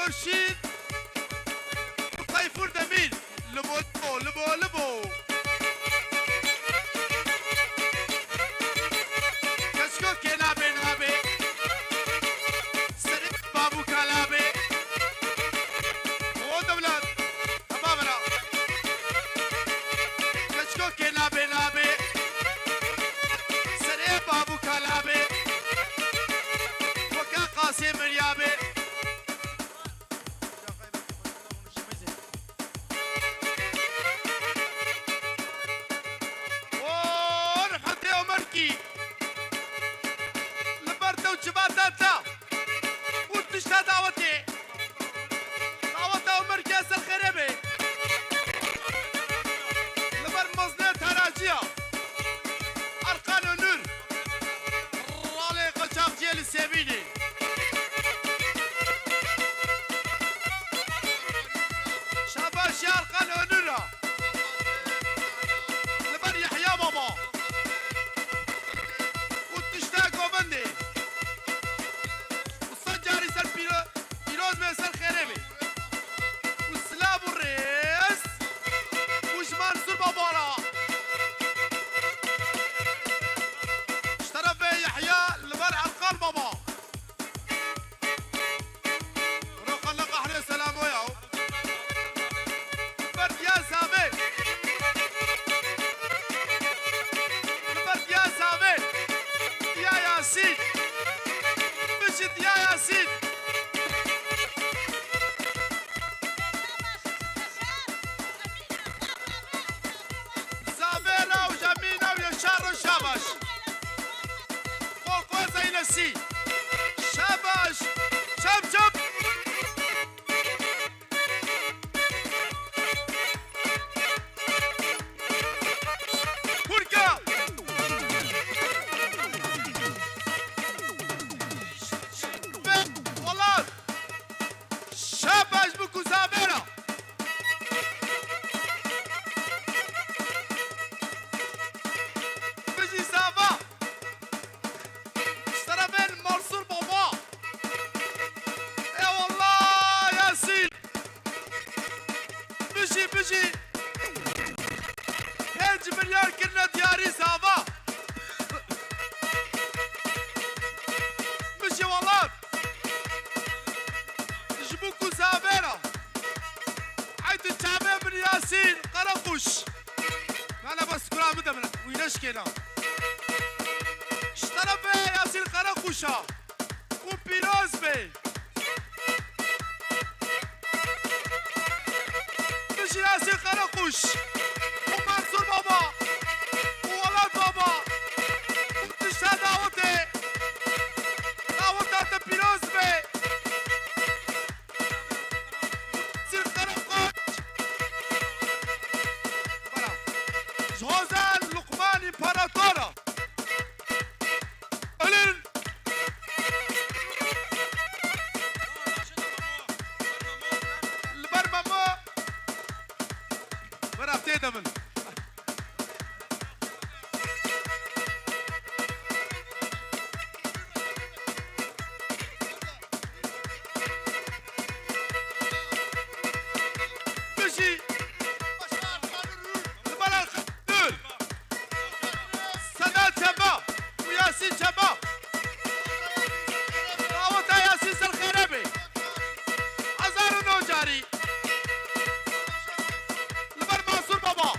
خورشید طیفور دمیر لبو لبو لبو لبو کشکو که نابه نابه سری بابو کلابه او دولت تمامنا کشکو که نابه نابه سری بابو کلابه وکا قاسم ریابه جباتاتا وتشتا دعوتي دعوتها ومركز الخريبي لبر مصنع تراجية أرقان ونور رالي قشاق جيل السيبيني شاباشي أرقان ونورا لبر يحيى بابا وتشتا قومندي مثل خريبي والسلام والرئيس وش منصور بابارا اشترى في يحيى لبرع القلب بابا روح لقى احنا سلام وياو برد يا سامي برد يا سامي يا ياسين مشت يا ياسين شاباش فوق زي نسي شاباش شب شب بركة والله شاباش بكو زابيرة بيجي هيج مليار كنا دياري سافا مشي والله جبوكو سافيرا عيد التعبير بن ياسين قرقوش انا بس كلها مدمنا وينش كنا اشترى بيه ياسين قرقوشا وبيروز بيه ياسين قرقوش ومنصور بابا وولد بابا وتشتا دعوتي دعوتها بيروز بي ياسين قرقوش جوزان لقمان امبراطورة قليل البرمامو برا بتيدا من مشي البلا الخدول سداد شباب وياسين شباب دعوتها ياسين الخريبي عزار النوجاري بابا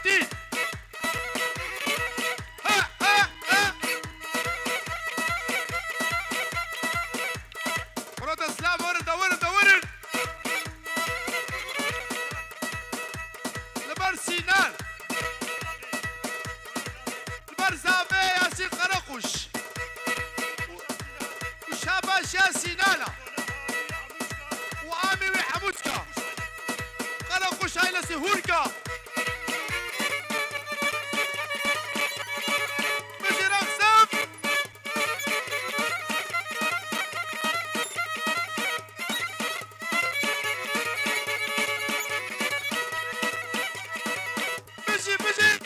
شتيت ها ها ها ورد اسلام ورد ورد ورد لبر سينان لبر زابي ياسين قرقش وشاباش يا سينانا وعامي وحمودكا قرقش هايلا سهوركا مجي رقصم مجي مجي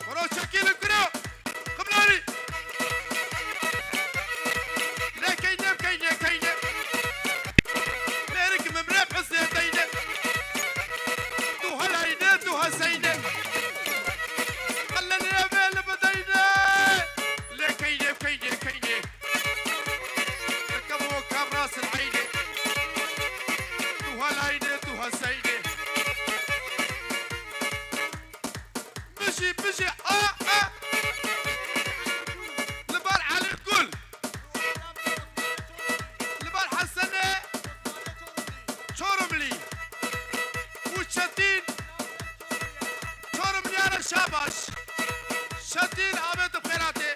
ورا شكيل الكرة قبلاني لا كينة كينة كينة مالك ممراب حسني دينة دوها العينة دوها سينة خلني أبال بدينة لا كينة كينة كينة ركبوا كام راس العينة دوها العينة دوها سينة مشي مشي لبال علي الكل لبال حسنة شورملي وشتين شورملي على شاباش شتين عبد بخيراتي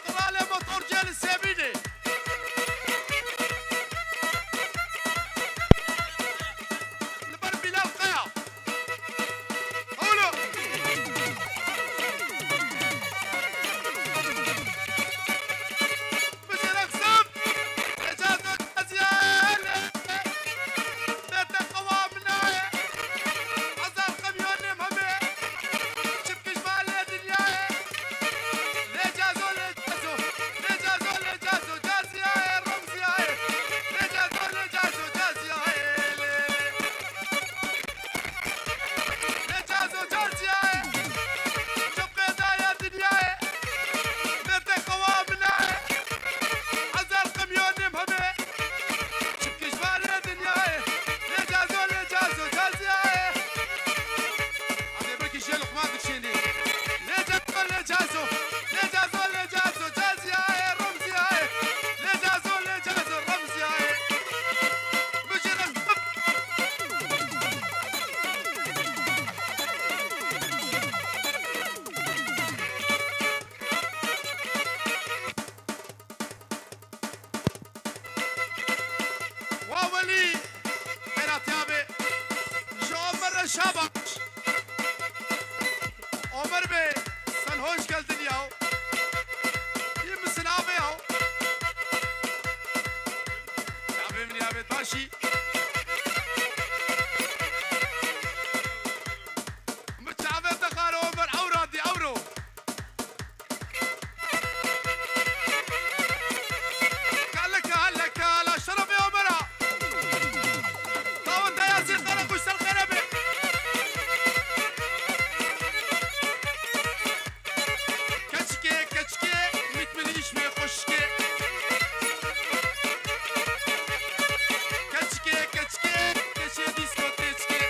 طلع لي موتور جيل السابيني لبال بلال قيا قولوا مش رقصم إجازة أزيان بيت قوامنا عزال قميون مهمة شبكش مالي دنيا لجازو لجازو لجازو لجازو جازيا رمزيا لجازو لجازو جازيا لجازو جازيا شبكة دايا دنيا بيت قوامنا عزال قميون مهمة شبكش مالي دنيا لجازو لجازو جازيا عم يبركي شي لقمان دكشيني لجازو لجازو لجازو لجازو جازيا رمزيا لجازو لجازو رمزيا مجي رزق وولي خيرات يابي شو عمر الشابش عمر بي سنهوش قال دنياو يمسن عبيو يابي من يابي ماشي متعبي تقال عمر عورة دي عورو قال لك لا شرب يا عمرا طاوت ياسين قرق وش الخربي كتشكي كتشكي ميت مليش مي خشكي كتشكي كتشكي كتشي ديسكو تيتشكي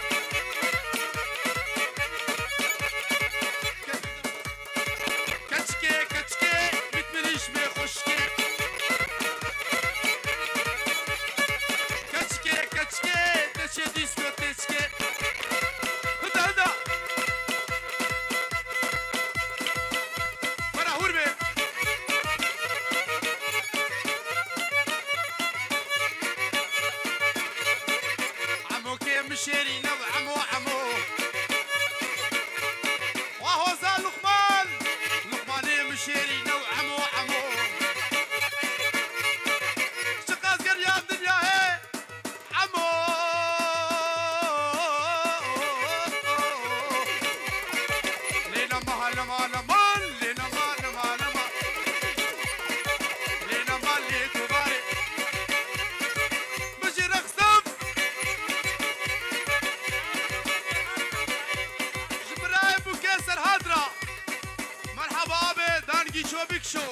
كتشكي كتشكي ميت مليش مي خشكي كتشكي كتشكي كتشي ديسكو تيتشكي هدا هدا برا هوربي عمو كي مشيري نو عمو عمو وهو زال لقمان لقماني مشيري نو عمو عمو شقاز قريان دنيا هي عمو لينا ما لما لما لينا ما لما لما لينا ما لي كباري مجي رقصم جبراي بوكيسر هدرة مرحبا ابي دانجي شو بيك شو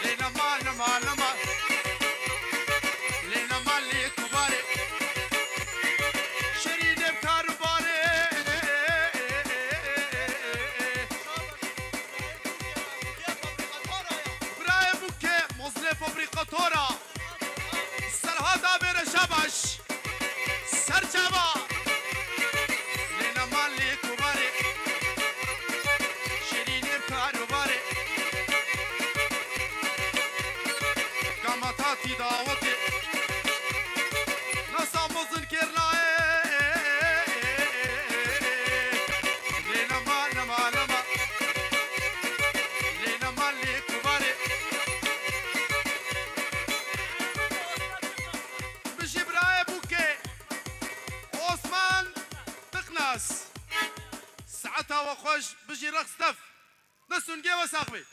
لينا ما لما لما لينا ما لي كباري شرينا ساعتها وخوش بجي رقص دف دستون جيبه ساقبي